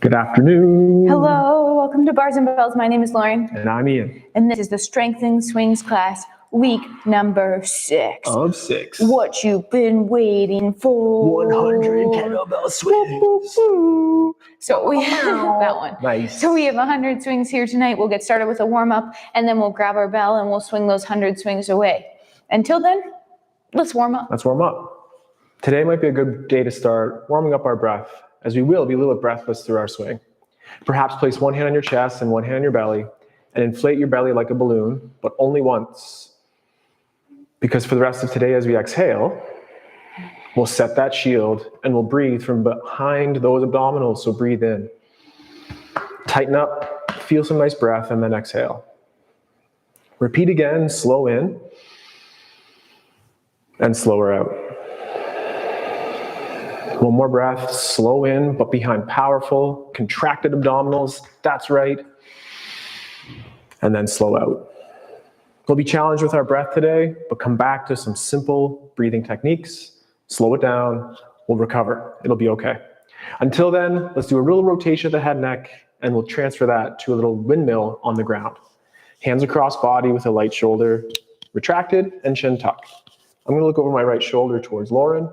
Good afternoon. Hello, welcome to Bars and Bells. My name is Lauren. And I'm Ian. And this is the Strengthening Swings class, week number 6. Of 6. What you've been waiting for. 100 kettlebell swings. So we have that one. Nice. So we have 100 swings here tonight. We'll get started with a warm-up, and then we'll grab our bell and we'll swing those 100 swings away. Until then, let's warm up. Let's warm up. Today might be a good day to start warming up our breath, as we will be a little bit breathless through our swing. Perhaps place one hand on your chest and one hand on your belly, and inflate your belly like a balloon, but only once. Because for the rest of today, as we exhale, we'll set that shield and we'll breathe from behind those abdominals. So breathe in, tighten up, feel some nice breath, and then exhale. Repeat again, slow in and slower out. One more breath, slow in, but behind powerful, contracted abdominals. That's right. And then slow out. We'll be challenged with our breath today, but come back to some simple breathing techniques. Slow it down. We'll recover. It'll be okay. Until then, let's do a little rotation of the head and neck, and we'll transfer that to a little windmill on the ground. Hands across body with a light shoulder, retracted and chin tucked. I'm going to look over my right shoulder towards Lauren.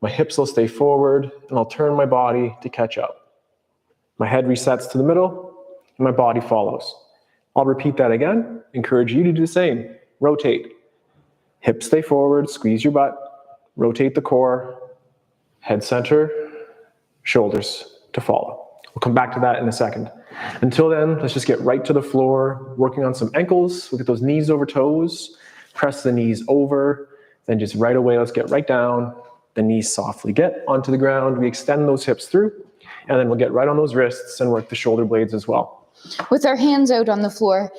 My hips will stay forward, and I'll turn my body to catch up. My head resets to the middle, and my body follows. I'll repeat that again. Encourage you to do the same. Rotate. Hips stay forward, squeeze your butt. Rotate the core. Head center, shoulders to follow. We'll come back to that in a second. Until then, let's just get right to the floor, working on some ankles. Look at those knees over toes. Press the knees over. Then just right away, let's get right down. The knees softly get onto the ground. We extend those hips through, and then we'll get right on those wrists and work the shoulder blades as well. With our hands out on the floor,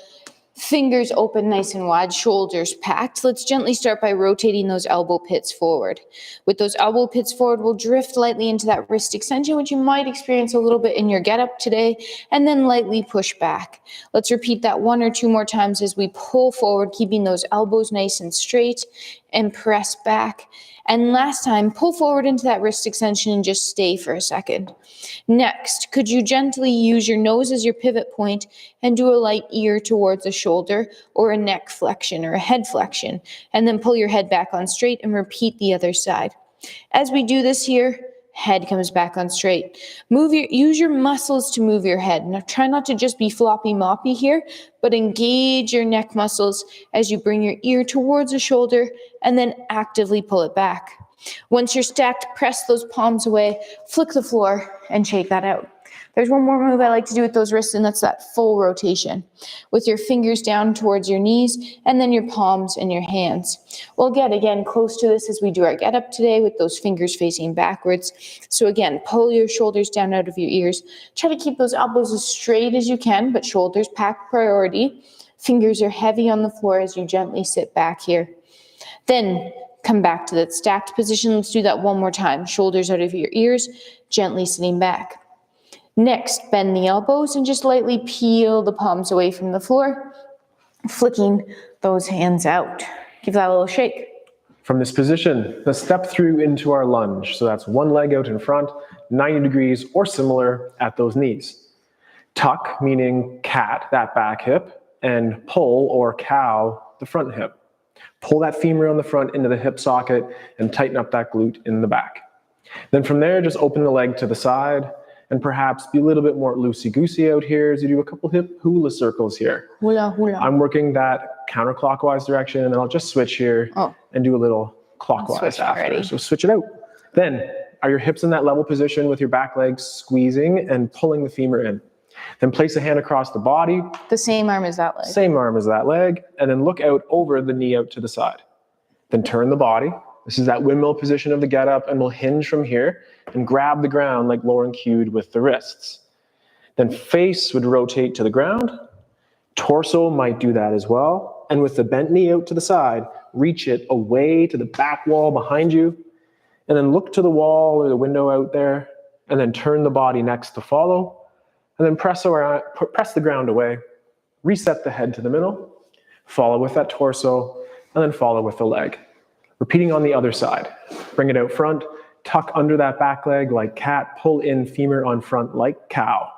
fingers open nice and wide, shoulders packed. Let's gently start by rotating those elbow pits forward. With those elbow pits forward, we'll drift lightly into that wrist extension, which you might experience a little bit in your get-up today, and then lightly push back. Let's repeat that 1 or 2 more times as we pull forward, keeping those elbows nice and straight, and press back. And last time, pull forward into that wrist extension and just stay for a second. Next, could you gently use your nose as your pivot point and do a light ear towards a shoulder or a neck flexion or a head flexion, and then pull your head back on straight and repeat the other side. As we do this here, head comes back on straight. Use your muscles to move your head. Now try not to just be floppy moppy here, but engage your neck muscles as you bring your ear towards the shoulder and then actively pull it back. Once you're stacked, press those palms away, flick the floor, and shake that out. There's one more move I like to do with those wrists, and that's that full rotation. With your fingers down towards your knees, and then your palms and your hands. We'll get, again, close to this as we do our get-up today with those fingers facing backwards. So again, pull your shoulders down out of your ears. Try to keep those elbows as straight as you can, but shoulders packed priority. Fingers are heavy on the floor as you gently sit back here. Then come back to that stacked position. Let's do that one more time. Shoulders out of your ears, gently sitting back. Next, bend the elbows and just lightly peel the palms away from the floor, flicking those hands out. Give that a little shake. From this position, let's step through into our lunge. So that's one leg out in front, 90 degrees or similar at those knees. Tuck, meaning cat, that back hip, and pull or cow, the front hip. Pull that femur on the front into the hip socket and tighten up that glute in the back. Then from there, just open the leg to the side and perhaps be a little bit more loosey-goosey out here as you do a couple hip hula circles here. Hula, hula. I'm working that counterclockwise direction, and I'll just switch here and do a little clockwise after. Already. So switch it out. Then, are your hips in that level position with your back legs squeezing and pulling the femur in? Then place a hand across the body. The same arm as that leg. Same arm as that leg. And then look out over the knee out to the side. Then turn the body. This is that windmill position of the get up, and we'll hinge from here and grab the ground like Lauren cued with the wrists. Then face would rotate to the ground. Torso might do that as well. And with the bent knee out to the side, reach it away to the back wall behind you. And then look to the wall or the window out there, and then turn the body next to follow. And then press the ground away. Reset the head to the middle. Follow with that torso, and then follow with the leg. Repeating on the other side. Bring it out front, Tuck under that back leg like cat. Pull in femur on front like cow.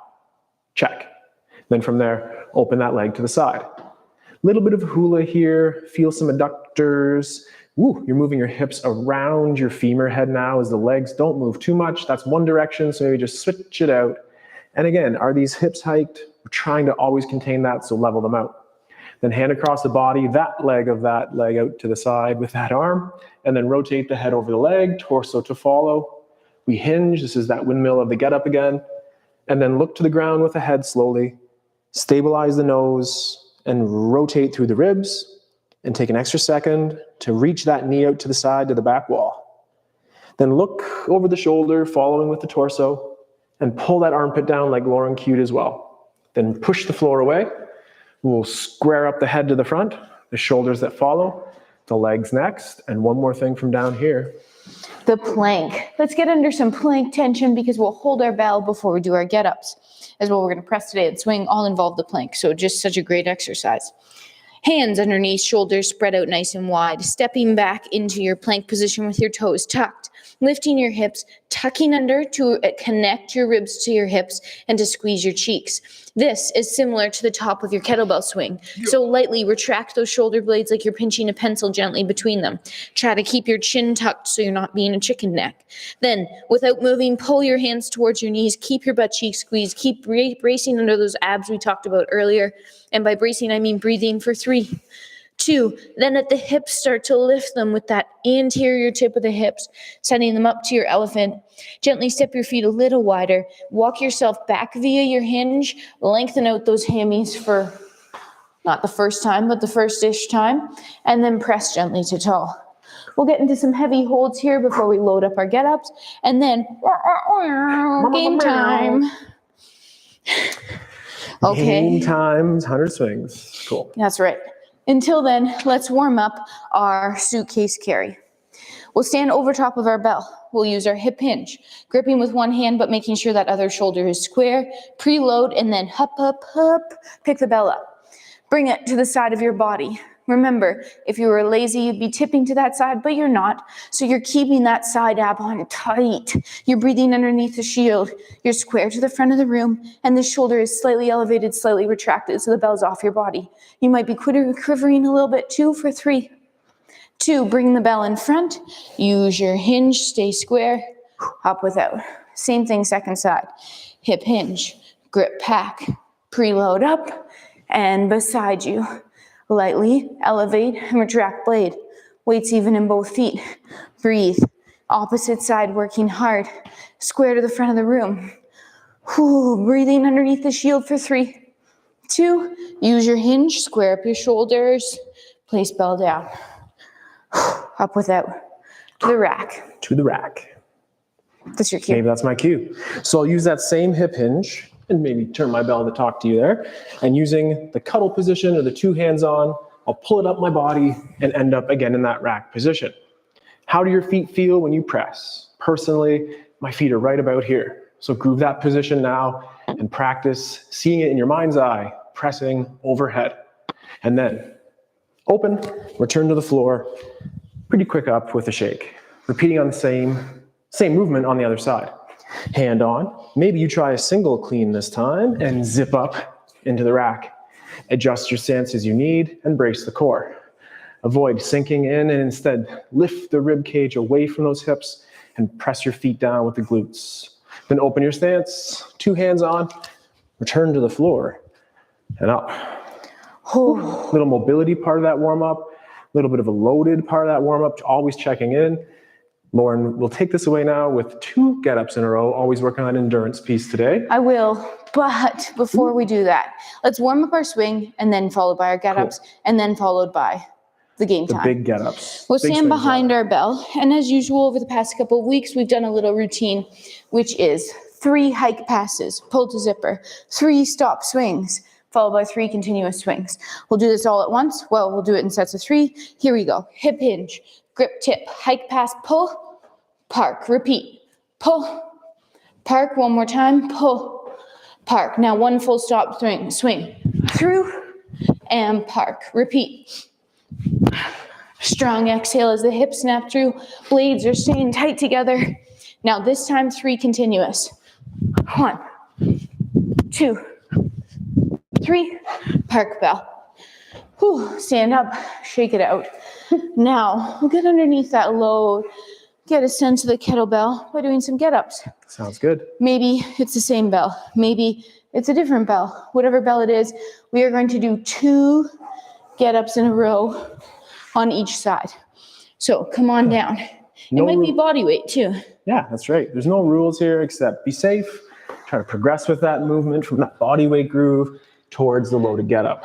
Check. Then from there, open that leg to the side. Little bit of hula here. Feel some adductors. Woo, you're moving your hips around your femur head now as the legs don't move too much. That's one direction, so maybe just switch it out. And again, are these hips hiked? We're trying to always contain that, so level them out. Then hand across the body, that leg out to the side with that arm, and then rotate the head over the leg, torso to follow. We hinge, this is that windmill of the get up again, and then look to the ground with the head slowly. Stabilize the nose and rotate through the ribs, and take an extra second to reach that knee out to the side to the back wall. Then look over the shoulder, following with the torso, and pull that armpit down like Lauren cued as well. Then push the floor away. We'll square up the head to the front, the shoulders that follow, the legs next, and one more thing from down here. The plank. Let's get under some plank tension because we'll hold our bell before we do our get-ups. As well, we're going to press today and swing, all involve the plank. So just such a great exercise. Hands underneath, shoulders spread out nice and wide. Stepping back into your plank position with your toes tucked. Lifting your hips, tucking under to connect your ribs to your hips and to squeeze your cheeks. This is similar to the top of your kettlebell swing. So lightly retract those shoulder blades like you're pinching a pencil gently between them. Try to keep your chin tucked so you're not being a chicken neck. Then, without moving, pull your hands towards your knees. Keep your butt cheeks squeezed. Keep bracing under those abs we talked about earlier. And by bracing, I mean breathing for 3, 2, then at the hips, start to lift them with that anterior tip of the hips, setting them up to your elephant. Gently step your feet a little wider. Walk yourself back via your hinge. Lengthen out those hammies for not the first time, but the first-ish time. And then press gently to tall. We'll get into some heavy holds here before we load up our get-ups. And then, game time. Okay. Game times, 100 swings. Cool. That's right. Until then, let's warm up our suitcase carry. We'll stand over top of our bell. We'll use our hip hinge, gripping with one hand, but making sure that other shoulder is square. Preload, and then hup, hup, hup. Pick the bell up. Bring it to the side of your body. Remember, if you were lazy, you'd be tipping to that side, but you're not. So you're keeping that side ab on tight. You're breathing underneath the shield. You're square to the front of the room, and the shoulder is slightly elevated, slightly retracted, so the bell's off your body. You might be quivering a little bit too for 3, 2, bring the bell in front. Use your hinge, stay square. Hop without. Same thing, second side. Hip hinge, grip pack, preload up, and beside you. Lightly elevate and retract blade. Weights even in both feet. Breathe. Opposite side working hard. Square to the front of the room. Breathing underneath the shield for 3, 2. Use your hinge. Square up your shoulders. Place bell down. Up without. To the rack. To the rack. That's your cue. Maybe that's my cue. So I'll use that same hip hinge and maybe turn my bell to talk to you there. And using the cuddle position or the 2 hands on, I'll pull it up my body and end up again in that rack position. How do your feet feel when you press? Personally, my feet are right about here. So groove that position now and practice seeing it in your mind's eye, pressing overhead. And then open, return to the floor, pretty quick up with a shake. Repeating on the same movement on the other side. Hand on. Maybe you try a single clean this time and zip up into the rack. Adjust your stance as you need and brace the core. Avoid sinking in and instead lift the rib cage away from those hips and press your feet down with the glutes. Then open your stance, 2 hands on, return to the floor and up. Little mobility part of that warm up, a little bit of a loaded part of that warm up, always checking in. Lauren, we'll take this away now with 2 get-ups in a row, always working on endurance piece today. I will, but before we do that, let's warm up our swing and then followed by our get-ups and then followed by the game time. The big get-ups. We'll stand behind our bell, and as usual over the past couple of weeks, we've done a little routine, which is 3 hike passes, pull to zipper, 3 stop swings, followed by 3 continuous swings. We'll do this all at once. Well, we'll do it in sets of 3. Here we go. Hip hinge. Grip tip, hike pass, pull, park, repeat, pull, park, one more time, pull, park. Now 1 full stop swing, through, and park, repeat. Strong exhale as the hips snap through, blades are staying tight together. Now this time 3 continuous. 1, 2, 3, park bell. Whew, stand up, shake it out. Now we'll get underneath that load, get a sense of the kettlebell by doing some get-ups. Sounds good. Maybe it's the same bell. Maybe it's a different bell. Whatever bell it is, we are going to do 2 get-ups in a row on each side. So come on down. It might be body weight too. Yeah, that's right. There's no rules here except be safe. Try to progress with that movement from that body weight groove towards the loaded get-up.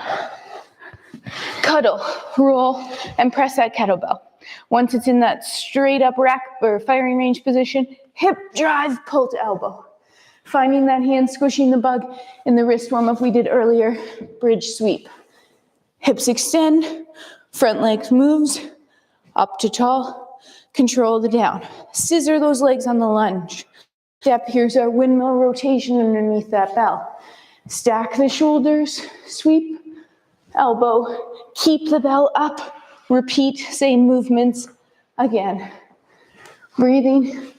Cuddle, roll, and press that kettlebell. Once it's in that straight up rack or firing range position, hip drive, pull to elbow. Finding that hand squishing the bug in the wrist warm-up we did earlier, bridge sweep. Hips extend, front legs moves, up to tall, control the down. Scissor those legs on the lunge. Step, here's our windmill rotation underneath that bell. Stack the shoulders, sweep, elbow, keep the bell up, repeat same movements again. Breathing,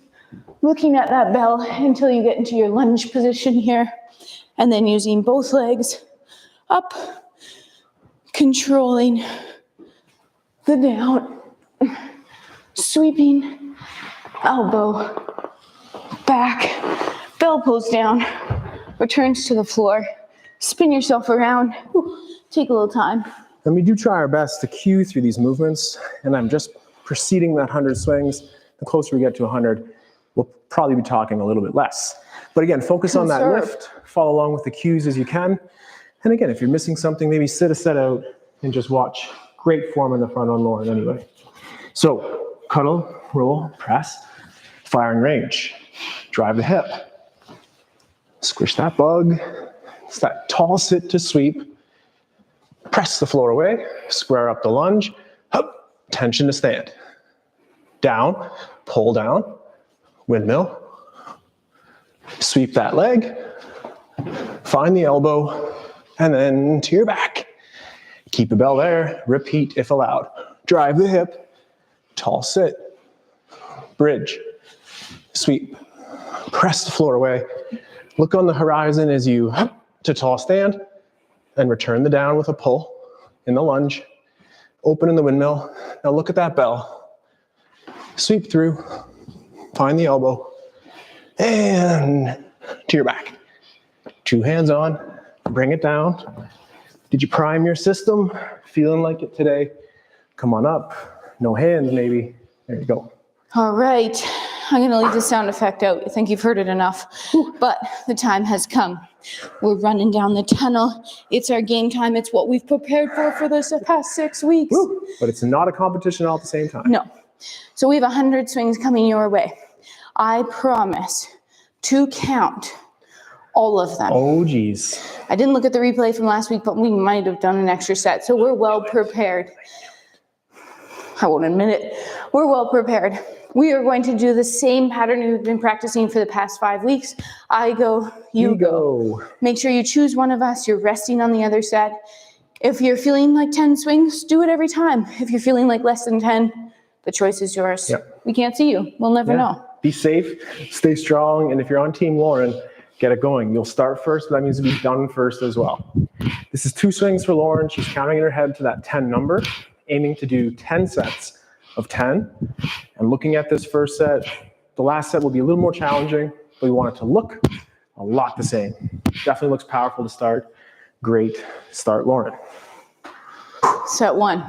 looking at that bell until you get into your lunge position here, and then using both legs up, controlling the down, sweeping, elbow, back, bell pulls down, returns to the floor, spin yourself around. Take a little time. And we do try our best to cue through these movements, and I'm just preceding that 100 swings. The closer we get to 100, we'll probably be talking a little bit less. But again, focus on that lift, follow along with the cues as you can. And again, if you're missing something, maybe sit a set out and just watch. Great form in the front on Lauren anyway. So cuddle, roll, press, firing range. Drive the hip. Squish that bug. It's that tall sit to sweep. Press the floor away, square up the lunge, up, tension to stand. Down, pull down, windmill. Sweep that leg, find the elbow, and then to your back. Keep the bell there, repeat if allowed. Drive the hip, tall sit, bridge, sweep, press the floor away. Look on the horizon as you to tall stand, and return the down with a pull in the lunge. Open in the windmill. Now look at that bell. Sweep through, find the elbow, and to your back. 2 hands on, bring it down. Did you prime your system? Feeling like it today? Come on up. No hands maybe. There you go. All right. I'm going to leave the sound effect out. I think you've heard it enough. But the time has come. We're running down the tunnel. It's our game time. It's what we've prepared for this past 6 weeks. Woo. But it's not a competition all at the same time. No. So we have 100 swings coming your way. I promise to count all of them. Oh, geez. I didn't look at the replay from last week, but we might have done an extra set. So we're well prepared. I won't admit it. We're well prepared. We are going to do the same pattern we've been practicing for the past 5 weeks. I go, you go. Make sure you choose one of us. You're resting on the other set. If you're feeling like 10 swings, do it every time. If you're feeling like less than 10, the choice is yours. Yep. We can't see you. We'll never know. Be safe, stay strong, and if you're on Team Lauren, get it going. You'll start first, but that means to be done first as well. This is 2 swings for Lauren. She's counting in her head to that 10 number, aiming to do 10 sets of 10. And looking at this first set, the last set will be a little more challenging, but we want it to look a lot the same. Definitely looks powerful to start. Great start, Lauren. Set 1.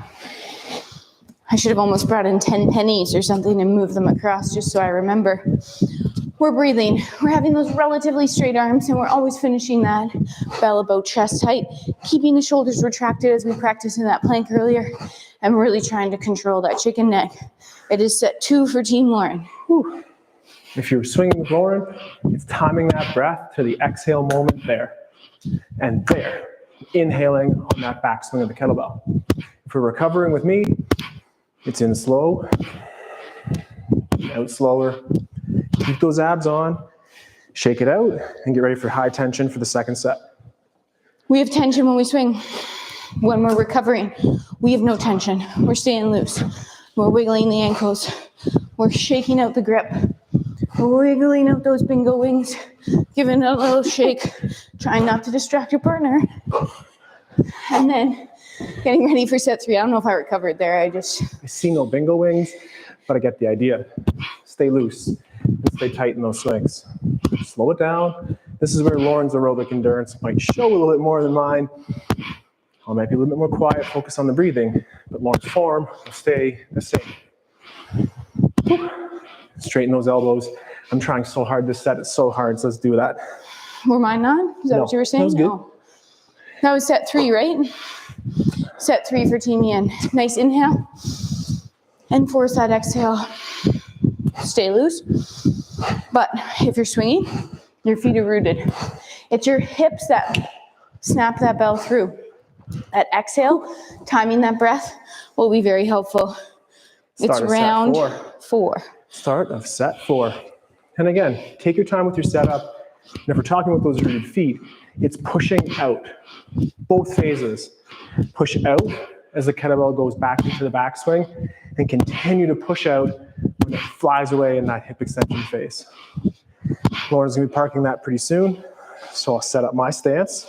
I should have almost brought in 10 pennies or something and moved them across just so I remember. We're breathing. We're having those relatively straight arms, and we're always finishing that bell about chest height, keeping the shoulders retracted as we practiced in that plank earlier, and really trying to control that chicken neck. It is set 2 for Team Lauren. Whew. If you're swinging with Lauren, it's timing that breath to the exhale moment there. And there, inhaling on that backswing of the kettlebell. If we're recovering with me, it's in slow, out slower. Keep those abs on, shake it out, and get ready for high tension for the second set. We have tension when we swing. When we're recovering, we have no tension. We're staying loose. We're wiggling the ankles. We're shaking out the grip. Wiggling out those bingo wings, giving it a little shake, trying not to distract your partner. And then getting ready for set 3. I don't know if I recovered there. I see no bingo wings, but I get the idea. Stay loose and stay tight in those swings. Slow it down. This is where Lauren's aerobic endurance might show a little bit more than mine. I might be a little bit more quiet, focus on the breathing, but Lauren's form will stay the same. Straighten those elbows. I'm trying so hard this set. It's so hard, so let's do that. Were mine not? Is that what you were saying? That was good. No. That was set 3, right? Set 3 for Team Ian. Nice inhale. And force that exhale. Stay loose. But if you're swinging, your feet are rooted. It's your hips that snap that bell through. That exhale, timing that breath will be very helpful. It's round 4. Start of set 4. And again, take your time with your setup. And if we're talking about those rooted feet, it's pushing out. Both phases. Push out as the kettlebell goes back into the backswing, and continue to push out when it flies away in that hip extension phase. Lauren's gonna be parking that pretty soon, so I'll set up my stance,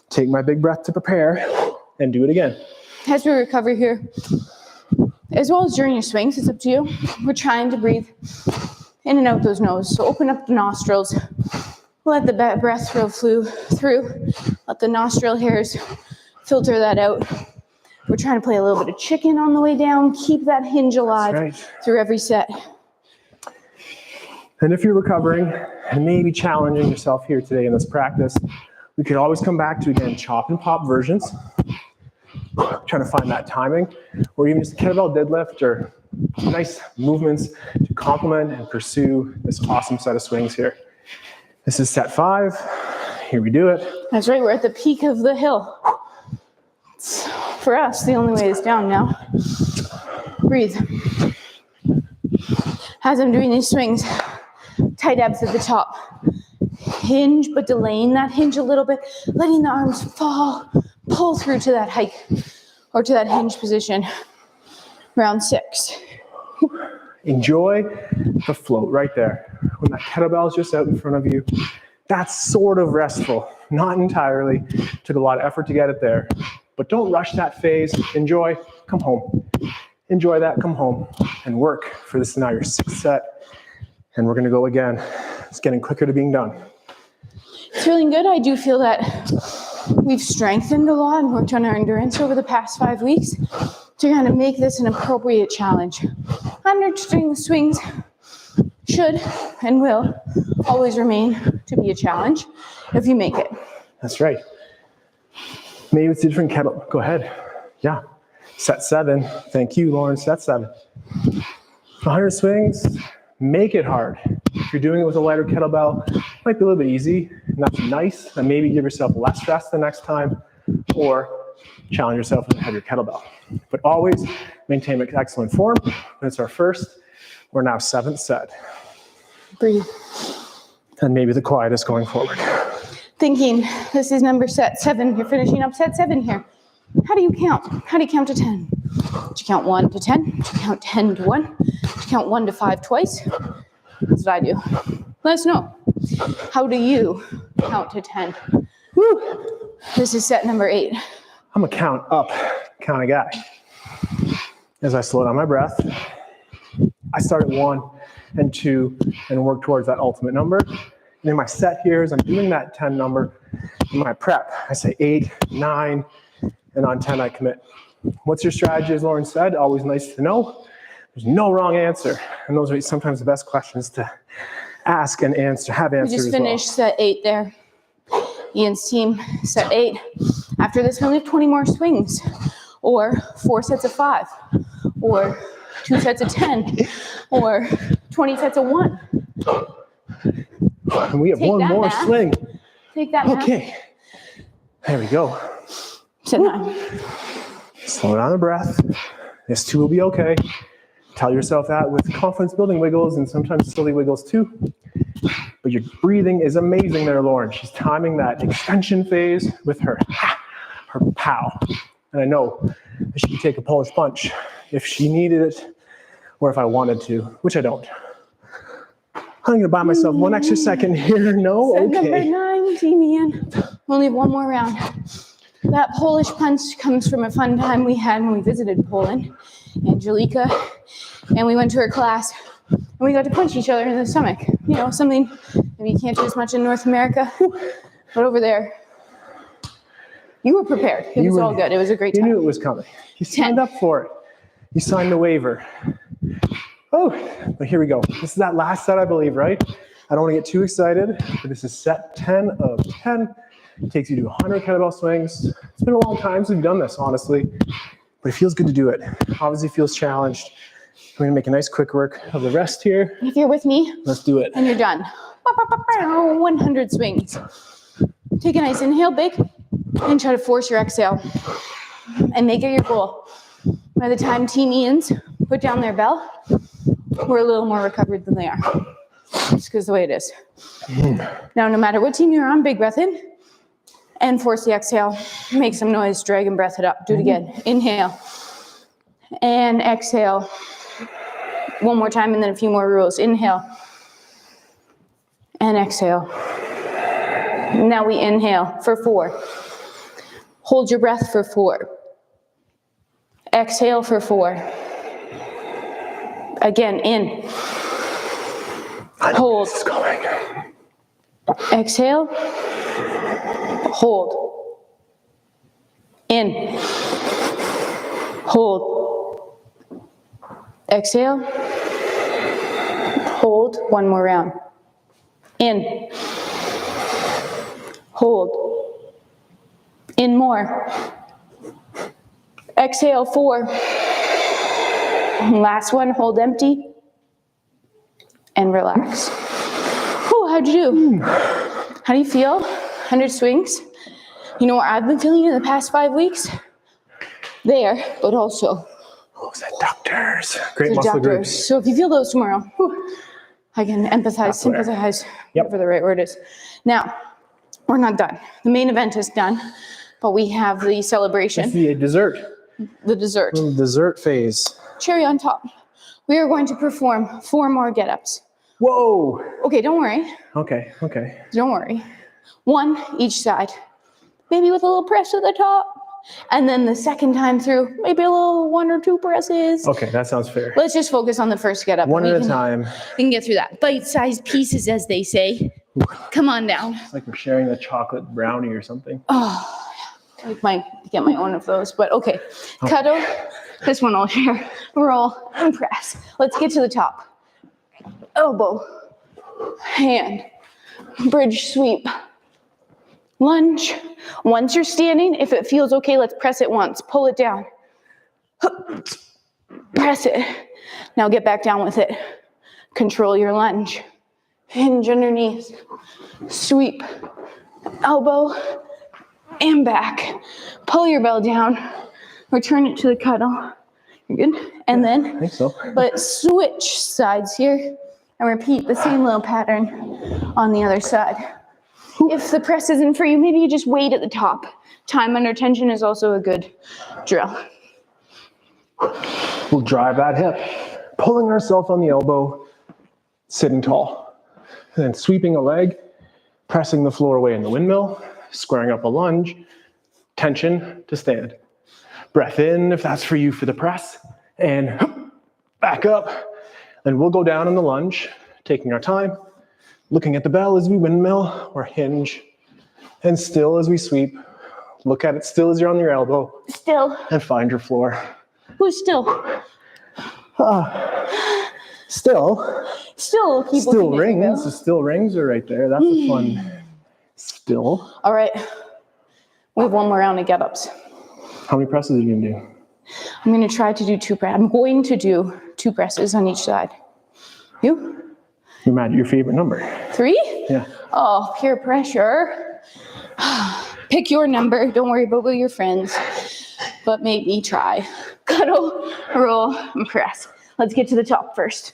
take my big breath to prepare, and do it again. As we recover here, as well as during your swings, it's up to you. We're trying to breathe in and out those noses. So open up the nostrils. Let the breath flow through. Let the nostril hairs filter that out. We're trying to play a little bit of chicken on the way down. Keep that hinge alive through every set. And if you're recovering and maybe challenging yourself here today in this practice, we could always come back to, again, chop and pop versions. Trying to find that timing, or even just a kettlebell deadlift, or nice movements to complement and pursue this awesome set of swings here. This is set 5. Here we do it. That's right, we're at the peak of the hill. For us, the only way is down now. Breathe. As I'm doing these swings, tight abs at the top. Hinge, but delaying that hinge a little bit, letting the arms fall, pull through to that hike, or to that hinge position. Round 6. Enjoy the float right there. When that kettlebell is just out in front of you, that's sort of restful. Not entirely. Took a lot of effort to get it there. But don't rush that phase. Enjoy, come home. Enjoy that, come home. And work for this now your 6th set. And we're gonna go again. It's getting quicker to being done. It's feeling good. I do feel that we've strengthened a lot and worked on our endurance over the past 5 weeks to kind of make this an appropriate challenge. Understanding the swings should and will always remain to be a challenge if you make it. That's right. Maybe it's a different kettle. Go ahead. Yeah. Set 7. Thank you, Lauren. Set 7. 100 swings. Make it hard. If you're doing it with a lighter kettlebell, it might be a little bit easy, and that's nice. And maybe give yourself less stress the next time, or challenge yourself with a heavier kettlebell. But always maintain excellent form. It's our first. We're now 7th set. Breathe. And maybe the quietest going forward. Thinking this is number set 7. You're finishing up set 7 here. How do you count? How do you count to 10? Do you count 1 to 10? Do you count 10 to 1? Do you count 1 to 5 twice? That's what I do. Let us know. How do you count to 10? Woo. This is set number 8. I'm a count up kind of guy. As I slow down my breath, I start at 1 and 2 and work towards that ultimate number. And in my set here, as I'm doing that 10 number, in my prep, I say 8, 9, and on 10 I commit. What's your strategy, as Lauren said? Always nice to know. There's no wrong answer. And those are sometimes the best questions to ask and answer, have answers We just finished set 8 there. Ian's team, set 8. After this, we only have 20 more swings, or 4 sets of 5, or 2 sets of 10, or 20 sets of 1. And we have one more swing. Take that. Okay. There we go. Set 9. Slow down the breath. This too will be okay. Tell yourself that with confidence building wiggles and sometimes silly wiggles too. But your breathing is amazing there, Lauren. She's timing that extension phase with her pow. And I know that she could take a Polish punch if she needed it or if I wanted to, which I don't. I'm going to buy myself one extra second here. No? Set number Okay. 9, T-Man. We'll leave one more round. That Polish punch comes from a fun time we had when we visited Poland. Angelika, and we went to her class, and we got to punch each other in the stomach. You know, something maybe you can't do as much in North America, but over there, you were prepared. It was all good. It was a great time. You knew it was coming. You signed up for it. You signed the waiver. Oh, but here we go. This is that last set, I believe, right? I don't want to get too excited, but this is set 10 of 10. It takes you to 100 kettlebell swings. It's been a long time since we've done this, honestly, but it feels good to do it. Obviously feels challenged. We're going to make a nice quick work of the rest here. If you're with me, Let's do it. and you're done. 100 swings. Take a nice inhale, big, and try to force your exhale. And make it your goal. By the time team Ian's put down their bell, we're a little more recovered than they are. Just because the way it is. Now, no matter what team you're on, big breath in. And force the exhale. Make some noise, dragon breath it up. Do it again. Inhale. And exhale. One more time and then a few more rules. Inhale. And exhale. Now we inhale for 4. Hold your breath for 4. Exhale for 4. Again, in. Hold. Exhale. Hold. In. Hold. Exhale. Hold. One more round. In. Hold. In more. Exhale, 4. Last one, hold empty. And relax. Oh, how'd you do? How do you feel? 100 swings? You know what I've been feeling in the past 5 weeks? There, but also. Oh, adductors. Great muscle groups. So if you feel those tomorrow, I can empathize, sympathize, whatever the right word is. Now, we're not done. The main event is done, but we have the celebration. It's the dessert. The dessert. The dessert phase. Cherry on top. We are going to perform 4 more get-ups. Whoa. Okay, don't worry. Okay. Don't worry. 1 each side. Maybe with a little press at the top. And then the second time through, maybe a little 1 or 2 presses. Okay, that sounds fair. Let's just focus on the first get-up. One at a time. We can get through that. Bite-sized pieces, as they say. Come on down. It's like we're sharing a chocolate brownie or something. Oh, I might get my own of those, but okay. Cuddle. This one I'll share. Roll and press. Let's get to the top. Elbow. Hand. Bridge sweep. Lunge. Once you're standing, if it feels okay, let's press it once. Pull it down. Press it. Now get back down with it. Control your lunge. Hinge underneath. Sweep. Elbow. And back. Pull your bell down. Return it to the cuddle. You're good? And then, I think so. but switch sides here and repeat the same little pattern on the other side. If the press isn't for you, maybe you just wait at the top. Time under tension is also a good drill. We'll drive that hip. Pulling ourselves on the elbow, sitting tall. And then sweeping a leg, pressing the floor away in the windmill, squaring up a lunge, tension to stand. Breath in if that's for you for the press, and back up. Then we'll go down in the lunge, taking our time, looking at the bell as we windmill or hinge, and still as we sweep. Look at it still as you're on your elbow. Still. And find your floor. Who's still? Still. Still keep Still looking at your rings. bell. The still rings are right there. That's a fun still. All right. We have 1 more round of get-ups. How many presses are you gonna do? I'm going to try to do 2 presses. I'm going to do 2 presses on each side. You? You're mad at your favorite number. 3? Yeah. Oh, peer pressure. Pick your number. Don't worry about your friends. But maybe try. Cuddle, roll, and press. Let's get to the top first.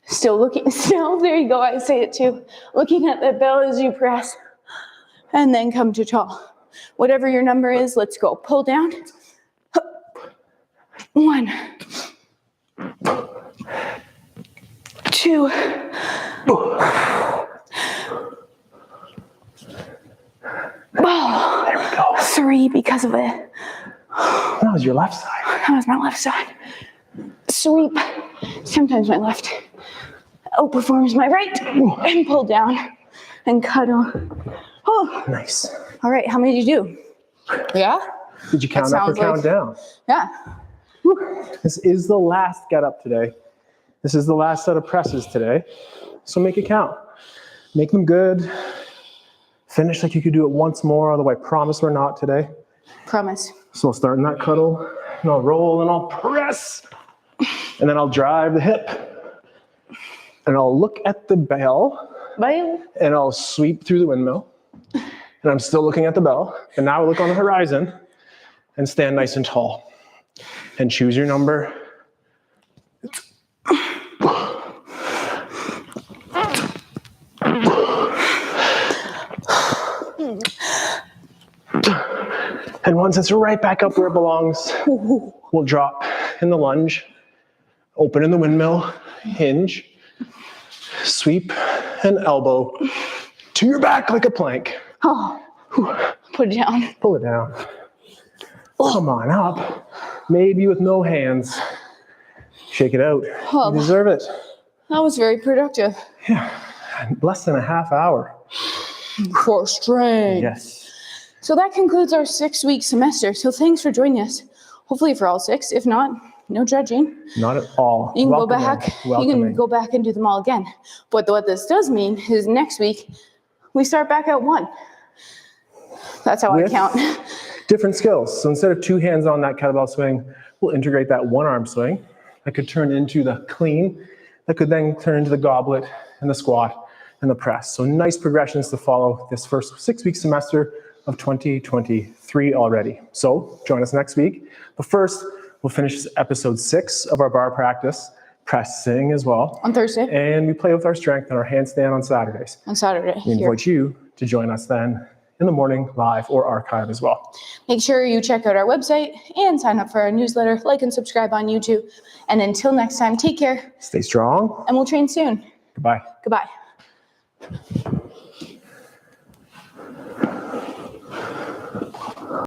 Still looking, there you go, I say it too. Looking at the bell as you press. And then come to tall. Whatever your number is, let's go. Pull down. 1. 2. 2. Oh, There we go. 3 because of it. That was your left side. That was my left side. Sweep. Sometimes my left outperforms my right. And pull down and cuddle. Oh. Nice. All right, how many did you do? Yeah? Did you count up or count down? Yeah. This is the last get up today. This is the last set of presses today. So make it count. Make them good. Finish like you could do it once more, although I promise we're not today. Promise. So I'll start in that cuddle, and I'll roll, and I'll press, and then I'll drive the hip, and I'll look at the bell, Bye. and I'll sweep through the windmill, and I'm still looking at the bell, and now I look on the horizon, and stand nice and tall, and choose your number. And once it's right back up where it belongs, we'll drop in the lunge, open in the windmill, hinge, sweep, and elbow to your back like a plank. Oh. Put it down. Pull it down. Come on up. Maybe with no hands. Shake it out. Oh. You deserve it. That was very productive. Yeah, less than a half hour. For strength. Yes. So that concludes our 6-week semester. So thanks for joining us. Hopefully for all 6. If not, no judging. Not at all. You can Welcoming. go back. You Welcoming. can go back and do them all again. But what this does mean is next week we start back at 1. That's how I With count. different skills. So instead of 2 hands on that kettlebell swing, we'll integrate that 1 arm swing. That could turn into the clean. That could then turn into the goblet and the squat and the press. So nice progressions to follow this first 6-week semester of 2023 already. So join us next week. But first, we'll finish episode 6 of our bar practice, pressing as well. On Thursday. And we play with our strength and our handstand on Saturdays. On Saturday. We Here. invite you to join us then in the morning, live or archive as well. Make sure you check out our website and sign up for our newsletter, like and subscribe on YouTube. And until next time, take care. Stay strong. And we'll train soon. Goodbye. Goodbye.